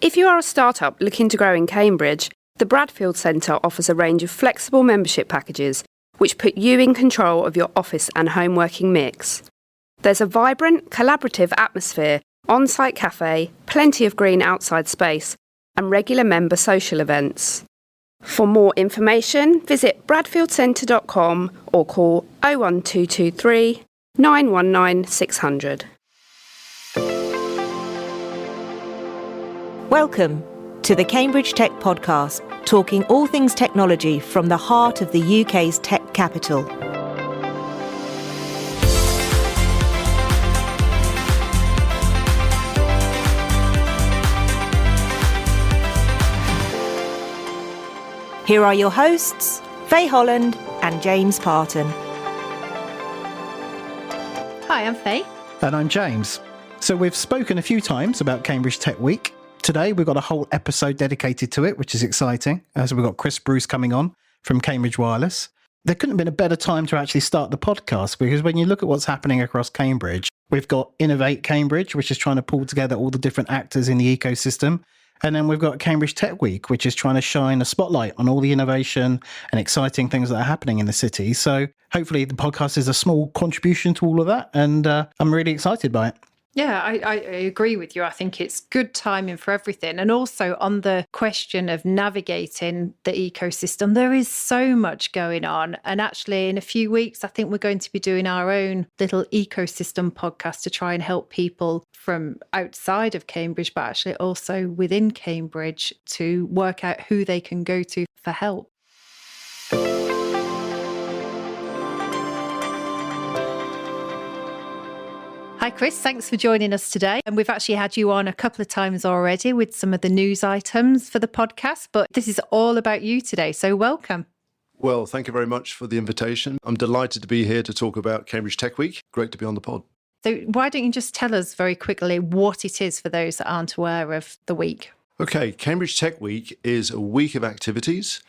If you are a startup looking to grow in Cambridge, the Bradfield Centre offers a range of flexible membership packages which put you in control of your office and home working mix. There's a vibrant, collaborative atmosphere, on-site cafe, plenty of green outside space, and regular member social events. For more information, visit bradfieldcentre.com or call 01223 919 600. Welcome to the Cambridge Tech Podcast, talking all things technology from the heart of the UK's tech capital. Here are your hosts, Faye Holland and James Parton. Hi, I'm Faye. And I'm James. So we've spoken a few times about Cambridge Tech Week. Today we've got a whole episode dedicated to it, which is exciting. So we've got Chris Bruce coming on from Cambridge Wireless. There couldn't have been a better time to actually start the podcast, because when you look at what's happening across Cambridge, we've got Innovate Cambridge, which is trying to pull together all the different actors in the ecosystem. And then we've got Cambridge Tech Week, which is trying to shine a spotlight on all the innovation and exciting things that are happening in the city. So hopefully the podcast is a small contribution to all of that. And I'm really excited by it. Yeah, I agree with you. I think it's good timing for everything. And also on the question of navigating the ecosystem, there is so much going on. And actually, in a few weeks, I think we're going to be doing our own little ecosystem podcast to try and help people from outside of Cambridge, but actually also within Cambridge, to work out who they can go to for help. Hi, Chris. Thanks for joining us today. And we've actually had you on a couple of times already with some of the news items for the podcast, but this is all about you today. So welcome. Well, thank you very much for the invitation. I'm delighted to be here to talk about Cambridge Tech Week. Great to be on the pod. So why don't you just tell us very quickly what it is for those that aren't aware of the week? Okay, Cambridge Tech Week is a week of activities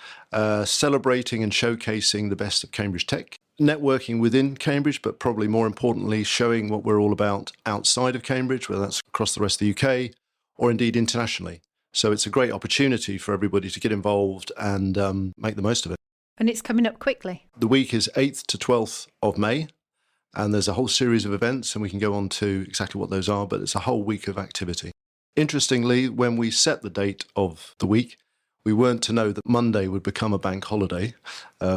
celebrating and showcasing the best of Cambridge Tech. Networking within Cambridge, but probably more importantly, showing what we're all about outside of Cambridge, whether that's across the rest of the UK or indeed internationally. So it's a great opportunity for everybody to get involved and make the most of it. And it's coming up quickly. The week is 8th to 12th of May, and there's a whole series of events, and we can go on to exactly what those are, but it's a whole week of activity. Interestingly, when we set the date of the week, we weren't to know that Monday would become a bank holiday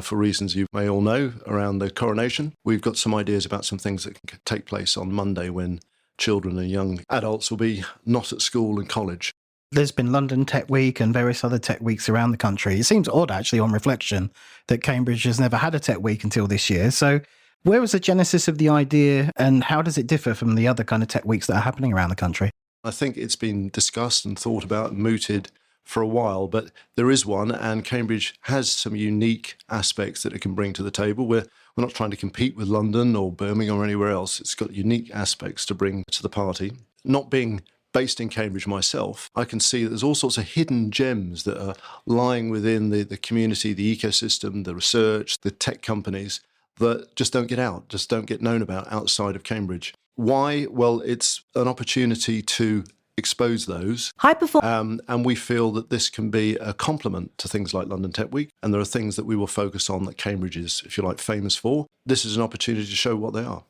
for reasons you may all know around the coronation. We've got some ideas about some things that can take place on Monday when children and young adults will be not at school and college. There's been London Tech Week and various other tech weeks around the country. It seems odd, actually, on reflection, that Cambridge has never had a tech week until this year. So where was the genesis of the idea, and how does it differ from the other kind of tech weeks that are happening around the country? I think it's been discussed and thought about and mooted for a while, but there is one, and Cambridge has some unique aspects that it can bring to the table. We're not trying to compete with London or Birmingham or anywhere else. It's got unique aspects to bring to the party. Not being based in Cambridge myself, I can see that there's all sorts of hidden gems that are lying within the community, the ecosystem, the research, the tech companies that just don't get out, just don't get known about outside of Cambridge. Why? Well, it's an opportunity to expose those. And we feel that this can be a complement to things like London Tech Week. And there are things that we will focus on that Cambridge is, if you like, famous for. This is an opportunity to show what they are.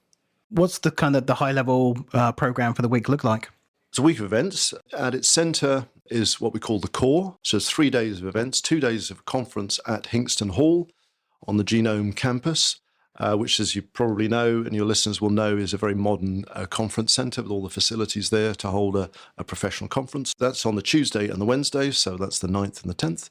What's the kind of the high level program for the week look like? It's a week of events. At its centre is what we call the core. So it's 3 days of events, 2 days of conference at Hinxton Hall on the Genome campus. Which, as you probably know, and your listeners will know, is a very modern conference centre with all the facilities there to hold a professional conference. That's on the Tuesday and the Wednesday, so that's the 9th and the 10th.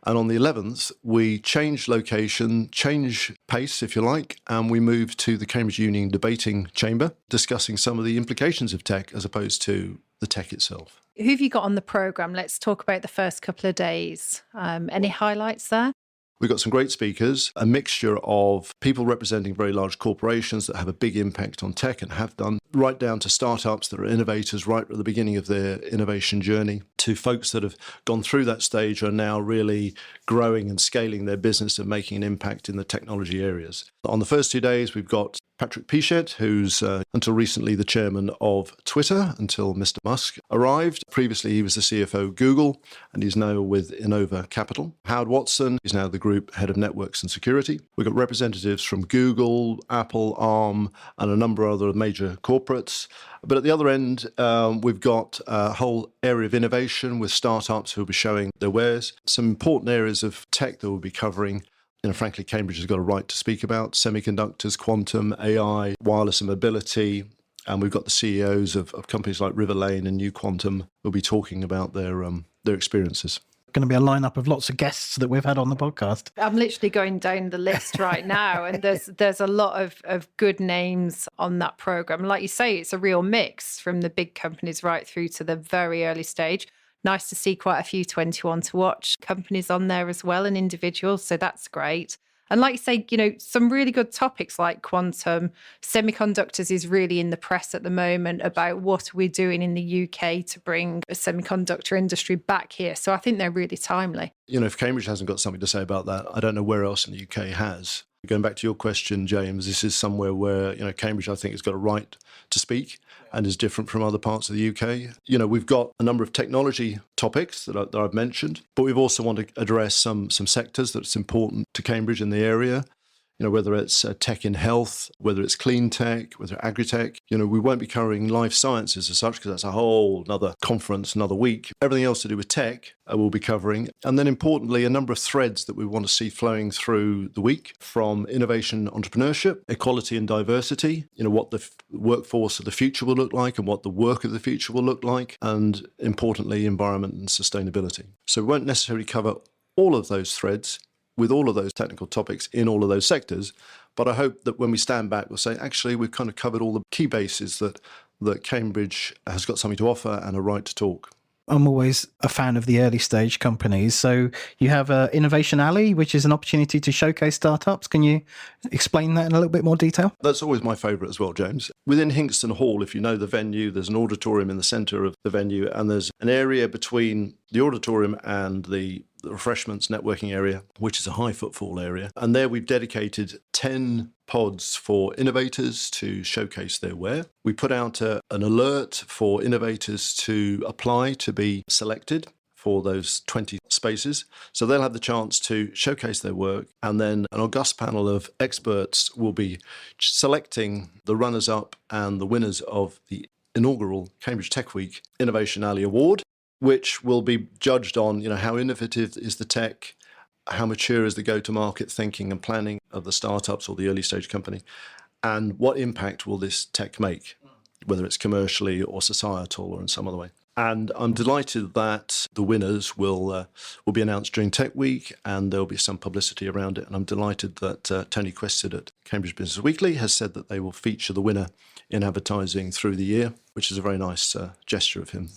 And on the 11th, we change location, change pace, if you like, and we move to the Cambridge Union Debating Chamber, discussing some of the implications of tech as opposed to the tech itself. Who have you got on the programme? Let's talk about the first couple of days. Any highlights there? We've got some great speakers, a mixture of people representing very large corporations that have a big impact on tech and have done, right down to startups that are innovators right at the beginning of their innovation journey, to folks that have gone through that stage are now really growing and scaling their business and making an impact in the technology areas. On the first 2 days, we've got Patrick Pichette, who's until recently the chairman of Twitter, until Mr. Musk arrived. Previously, he was the CFO of Google, and he's now with Innova Capital. Howard Watson is now the group head of networks and security. We've got representatives from Google, Apple, Arm, and a number of other major corporates. But at the other end, we've got a whole area of innovation with startups who will be showing their wares. Some important areas of tech that we'll be covering. Frankly, Cambridge has got a right to speak about semiconductors, quantum, AI, wireless and mobility. And we've got the CEOs of companies like Riverlane and New Quantum who'll be talking about their experiences. Going to be a lineup of lots of guests that we've had on the podcast. I'm literally going down the list right now, and there's a lot of good names on that program. Like you say, it's a real mix from the big companies right through to the very early stage. Nice to see quite a few 21 to watch companies on there as well, and individuals. So that's great. And like you say, some really good topics like quantum, semiconductors is really in the press at the moment about what we're doing in the UK to bring a semiconductor industry back here. So I think they're really timely. If Cambridge hasn't got something to say about that, I don't know where else in the UK has. Going back to your question, James, this is somewhere where, Cambridge, I think, has got a right to speak and is different from other parts of the UK. We've got a number of technology topics that I've mentioned, but we've also want to address some sectors that's important to Cambridge in the area. Whether it's tech in health, whether it's clean tech, whether agri-tech. We won't be covering life sciences as such because that's a whole another conference, another week. Everything else to do with tech we'll be covering. And then importantly, a number of threads that we want to see flowing through the week from innovation, entrepreneurship, equality and diversity, what the workforce of the future will look like and what the work of the future will look like, and importantly, environment and sustainability. So we won't necessarily cover all of those threads with all of those technical topics in all of those sectors. But I hope that when we stand back, we'll say, actually, we've kind of covered all the key bases that Cambridge has got something to offer and a right to talk. I'm always a fan of the early stage companies. So you have Innovation Alley, which is an opportunity to showcase startups. Can you explain that in a little bit more detail? That's always my favourite as well, James. Within Hinxton Hall, if you know the venue, there's an auditorium in the centre of the venue, and there's an area between the auditorium and the refreshments networking area, which is a high footfall area. And there we've dedicated 10 pods for innovators to showcase their ware. We put out an alert for innovators to apply to be selected for those 20 spaces. So they'll have the chance to showcase their work, and then an august panel of experts will be selecting the runners-up and the winners of the inaugural Cambridge Tech Week Innovation Alley Award, which will be judged on, how innovative is the tech, how mature is the go-to-market thinking and planning of the startups or the early stage company, and what impact will this tech make, whether it's commercially or societal or in some other way. And I'm delighted that the winners will be announced during Tech Week, and there'll be some publicity around it. And I'm delighted that Tony Quested at Cambridge Business Weekly has said that they will feature the winner in advertising through the year, which is a very nice gesture of him.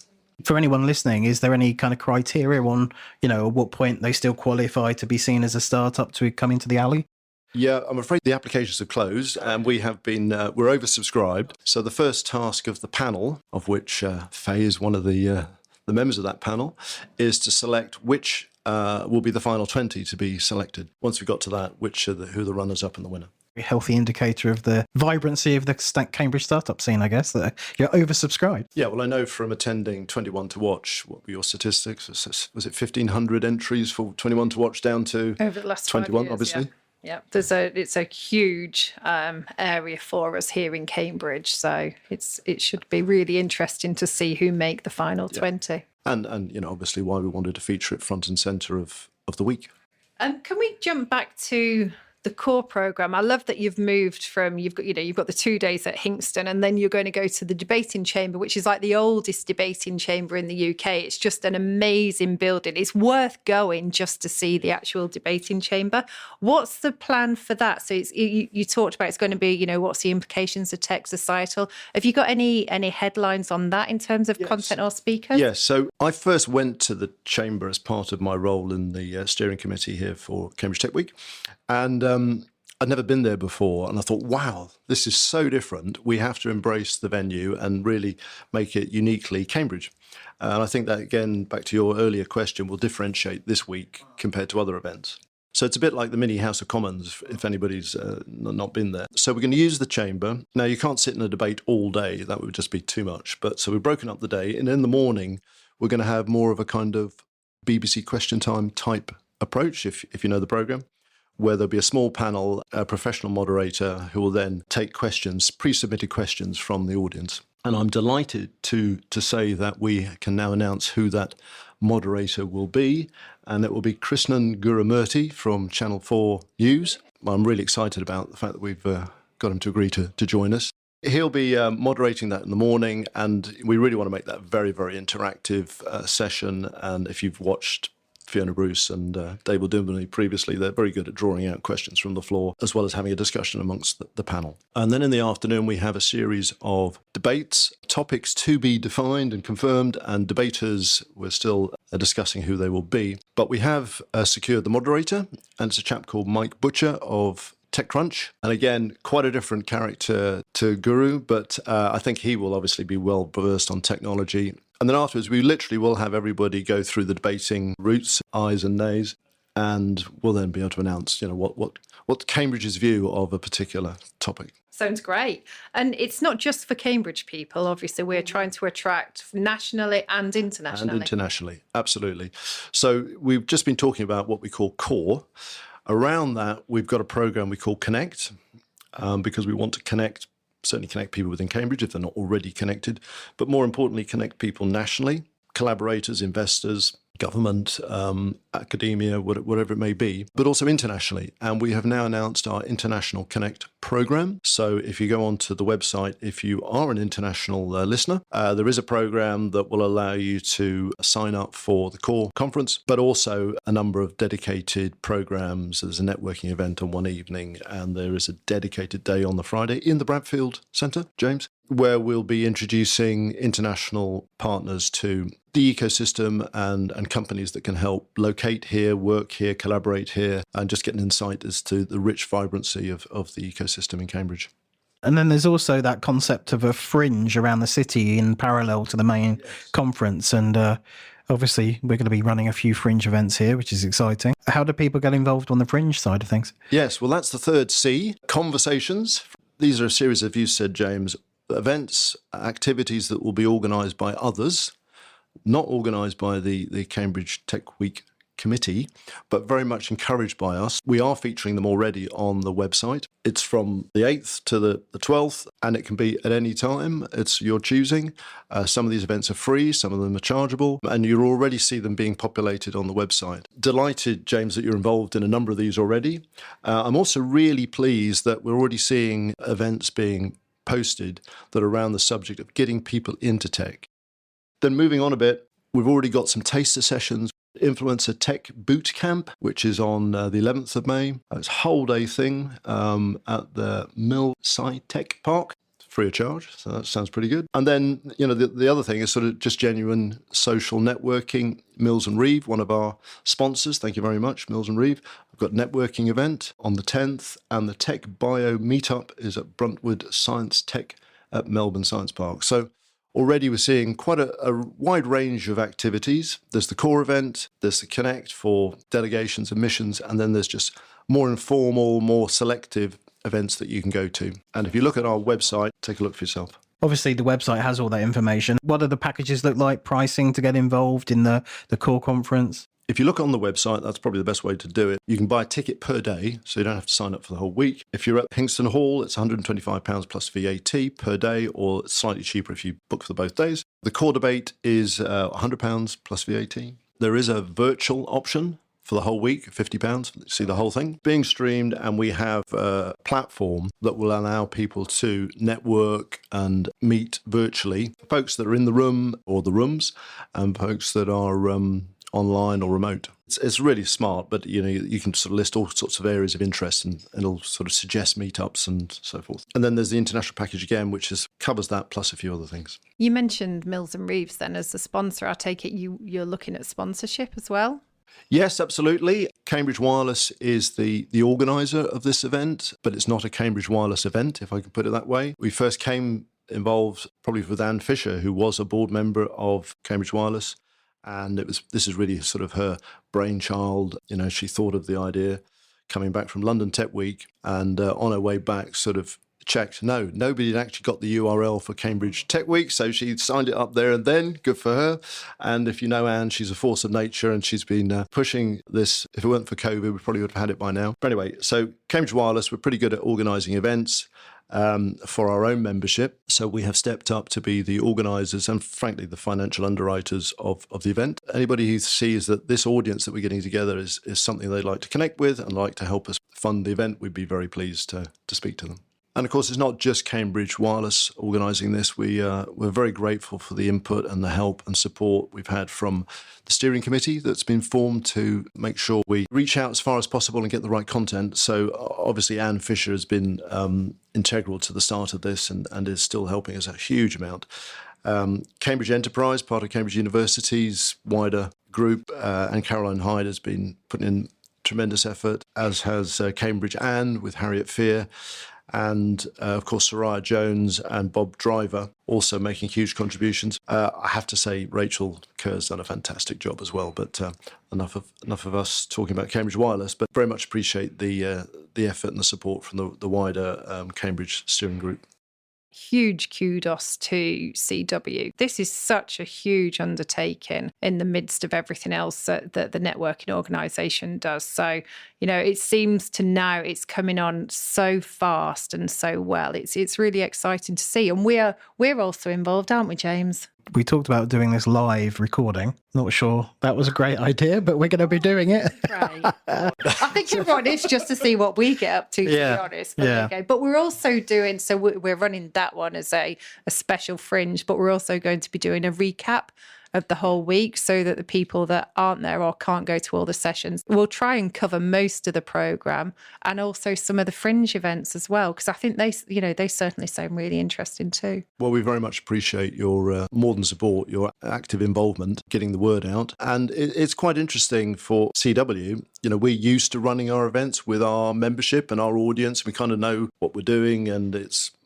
For anyone listening, is there any kind of criteria on, at what point they still qualify to be seen as a startup to come into the alley? Yeah, I'm afraid the applications are closed, and we're oversubscribed. So the first task of the panel, of which Faye is one of the members of that panel, is to select which will be the final 20 to be selected. Once we got to that, who are the runners-up and the winner. A healthy indicator of the vibrancy of the Cambridge startup scene, I guess, that you're oversubscribed. Yeah, well, I know from attending 21 to Watch, what were your statistics? Was it 1,500 entries for 21 to Watch down to over the last 21, 5 years, obviously? Yeah, it's a huge area for us here in Cambridge, so it should be really interesting to see who make the final 20. And obviously why we wanted to feature it front and centre of the week. And can we jump back to the core program? I love that you've moved from, you've got the 2 days at Hinxton, and then you're going to go to the debating chamber, which is like the oldest debating chamber in the UK. It's just an amazing building. It's worth going just to see the actual debating chamber. What's the plan for that? So you talked about it's going to be, what's the implications of tech, societal. Have you got any headlines on that in terms of content or speakers? Yes. So I first went to the chamber as part of my role in the steering committee here for Cambridge Tech Week. And I'd never been there before, and I thought, wow, this is so different. We have to embrace the venue and really make it uniquely Cambridge. And I think that, again, back to your earlier question, will differentiate this week compared to other events. So it's a bit like the mini House of Commons, if anybody's not been there. So we're going to use the chamber. Now, you can't sit in a debate all day. That would just be too much. But so we've broken up the day. And in the morning, we're going to have more of a kind of BBC Question Time type approach, if you know the programme, where there'll be a small panel, a professional moderator who will then take questions, pre-submitted questions from the audience. And I'm delighted to say that we can now announce who that moderator will be, and it will be Krishnan Gurumurthy from Channel 4 News. I'm really excited about the fact that we've got him to agree to join us. He'll be moderating that in the morning, and we really want to make that very, very interactive session. And if you've watched Fiona Bruce and Dave Dimbley previously, they're very good at drawing out questions from the floor, as well as having a discussion amongst the panel. And then in the afternoon, we have a series of debates, topics to be defined and confirmed, and debaters, we're still discussing who they will be. But we have secured the moderator, and it's a chap called Mike Butcher of TechCrunch. And again, quite a different character to Guru, but I think he will obviously be well versed on technology. And then afterwards, we literally will have everybody go through the debating routes, ayes and nays, and we'll then be able to announce, what Cambridge's view of a particular topic. Sounds great. And it's not just for Cambridge people. Obviously, we're trying to attract nationally and internationally. And internationally, absolutely. So we've just been talking about what we call core. Around that, we've got a program we call Connect, because we want to certainly connect people within Cambridge if they're not already connected, but more importantly, connect people nationally, collaborators, investors, government, academia, whatever it may be, but also internationally. And we have now announced our International Connect program. So if you go onto the website, if you are an international listener, there is a program that will allow you to sign up for the core conference, but also a number of dedicated programs. There's a networking event on one evening, and there is a dedicated day on the Friday in the Bradfield Centre, James, where we'll be introducing international partners to the ecosystem and companies that can help locate here, work here, collaborate here, and just get an insight as to the rich vibrancy of the ecosystem in Cambridge. And then there's also that concept of a fringe around the city in parallel to the main conference. And obviously, we're going to be running a few fringe events here, which is exciting. How do people get involved on the fringe side of things? Yes, well, that's the third C, conversations. These are a series of, you said, James, events, activities that will be organised by others, not organised by the Cambridge Tech Week committee, but very much encouraged by us. We are featuring them already on the website. It's from the 8th to the 12th, and it can be at any time. It's your choosing. Some of these events are free, some of them are chargeable, and you already see them being populated on the website. Delighted, James, that you're involved in a number of these already. I'm also really pleased that we're already seeing events being posted that are around the subject of getting people into tech. Then moving on a bit, we've already got some taster sessions. Influencer Tech Boot Camp, which is on the 11th of May. It's a whole day thing at the Mill Sci Tech Park, free of charge. So that sounds pretty good. And then, the other thing is sort of just genuine social networking. Mills and Reeve, one of our sponsors. Thank you very much, Mills and Reeve. We've got a networking event on the 10th, and the Tech Bio meetup is at Bruntwood Science Tech at Melbourne Science Park. So already we're seeing quite a wide range of activities. There's the core event, there's the Connect for delegations and missions, and then there's just more informal, more selective events that you can go to. And if you look at our website, take a look for yourself. Obviously, the website has all that information. What do the packages look like, pricing to get involved in the core conference? If you look on the website, that's probably the best way to do it. You can buy a ticket per day, so you don't have to sign up for the whole week. If you're at Hingston Hall, it's £125 plus VAT per day, or it's slightly cheaper if you book for both days. The core debate is £100 plus VAT. There is a virtual option for the whole week, £50, see the whole thing being streamed, and we have a platform that will allow people to network and meet virtually, folks that are in the room or the rooms, and folks that are online or remote. It's really smart, but you can sort of list all sorts of areas of interest, and it'll sort of suggest meetups and so forth. And then there's the international package again, which covers that plus a few other things. You mentioned Mills and Reeves then as the sponsor. I take it you're looking at sponsorship as well? Yes, absolutely. Cambridge Wireless is the organiser of this event, but it's not a Cambridge Wireless event, if I could put it that way. We first came involved probably with Anne Fisher, who was a board member of Cambridge Wireless, And this is really sort of her brainchild. She thought of the idea coming back from London Tech Week, and on her way back sort of checked. No, nobody had actually got the URL for Cambridge Tech Week, so she signed it up there and then. Good for her. And if you know Anne, she's a force of nature, and she's been pushing this. If it weren't for COVID, we probably would have had it by now. But anyway, so Cambridge Wireless, we're pretty good at organising events for our own membership. So we have stepped up to be the organisers and, frankly, the financial underwriters of the event. Anybody who sees that this audience that we're getting together is something they'd like to connect with and like to help us fund the event, we'd be very pleased to speak to them. And of course, it's not just Cambridge Wireless organising this. We're very grateful for the input and the help and support we've had from the steering committee that's been formed to make sure we reach out as far as possible and get the right content. So obviously, Anne Fisher has been integral to the start of this and is still helping us a huge amount. Cambridge Enterprise, part of Cambridge University's wider group, and Caroline Hyde has been putting in tremendous effort, as has Cambridge Anne with Harriet Fear. And, of course, Soraya Jones and Bob Driver also making huge contributions. I have to say Rachel Kerr's done a fantastic job as well, but enough of us talking about Cambridge Wireless, but very much appreciate the effort and the support from the wider Cambridge steering group. Huge kudos to CW. This is such a huge undertaking in the midst of everything else that the networking organisation does. So, it seems to now it's coming on so fast and so well. It's really exciting to see. And we're also involved, aren't we, James? We talked about doing this live recording. Not sure that was a great idea, but we're going to be doing it. Right. I think everyone is just to see what we get up to be honest. But we're also doing, so we're running that one as a special fringe, but we're also going to be doing a recap of the whole week so that the people that aren't there or can't go to all the sessions, we'll try and cover most of the programme and also some of the fringe events as well, because I think they certainly sound really interesting too. Well, we very much appreciate your more than support, your active involvement, getting the word out. And it's quite interesting for CW. We're used to running our events with our membership and our audience. We kind of know what we're doing, and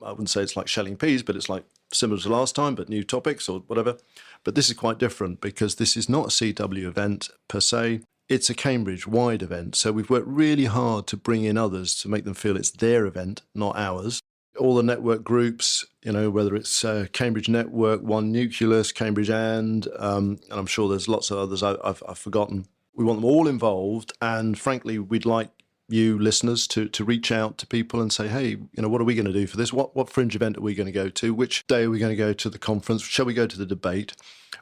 I wouldn't say it's like shelling peas, but it's like similar to last time, but new topics or whatever. But this is quite different because this is not a CW event per se. It's a Cambridge-wide event. So we've worked really hard to bring in others to make them feel it's their event, not ours. All the network groups, whether it's Cambridge Network, One Nucleus, Cambridge and I'm sure there's lots of others I've forgotten. We want them all involved. And frankly, we'd like you listeners to reach out to people and say, hey, what are we going to do for this? What fringe event are we going to go to? Which day are we going to go to the conference? Shall we go to the debate?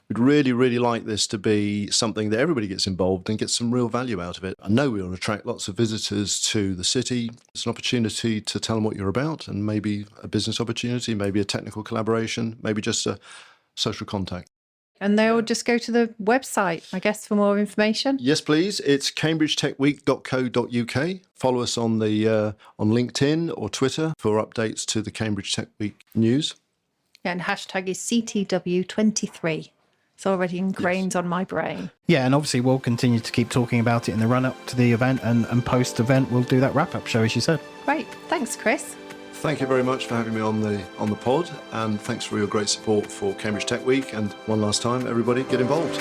We'd really, really like this to be something that everybody gets involved and gets some real value out of it. I know we'll attract lots of visitors to the city. It's an opportunity to tell them what you're about, and maybe a business opportunity, maybe a technical collaboration, maybe just a social contact. And they'll just go to the website, I guess, for more information. Yes, please. It's cambridgetechweek.co.uk. Follow us on LinkedIn or Twitter for updates to the Cambridge Tech Week news. Yeah, and hashtag is CTW23. It's already ingrained on my brain. Yeah, and obviously we'll continue to keep talking about it in the run-up to the event, and post-event we'll do that wrap-up show, as you said. Great. Thanks, Chris. Thank you very much for having me on the pod, and thanks for your great support for Cambridge Tech Week. And one last time, everybody, get involved.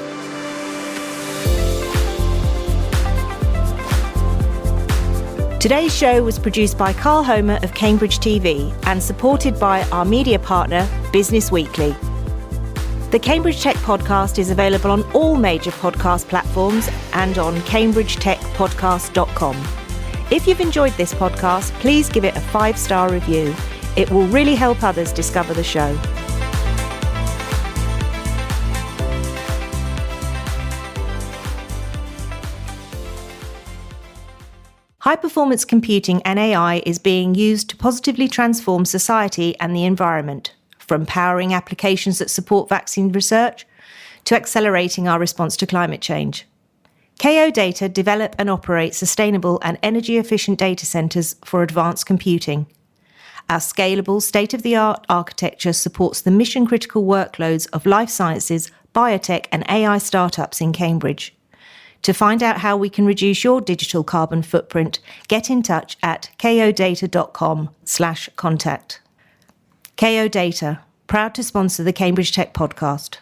Today's show was produced by Carl Homer of Cambridge TV and supported by our media partner, Business Weekly. The Cambridge Tech Podcast is available on all major podcast platforms and on cambridgetechpodcast.com. If you've enjoyed this podcast, please give it a 5-star review. It will really help others discover the show. High-performance computing and AI is being used to positively transform society and the environment, from powering applications that support vaccine research to accelerating our response to climate change. KO Data develop and operate sustainable and energy-efficient data centers for advanced computing. Our scalable, state-of-the-art architecture supports the mission-critical workloads of life sciences, biotech, and AI startups in Cambridge. To find out how we can reduce your digital carbon footprint, get in touch at kodata.com/contact. KO Data, proud to sponsor the Cambridge Tech Podcast.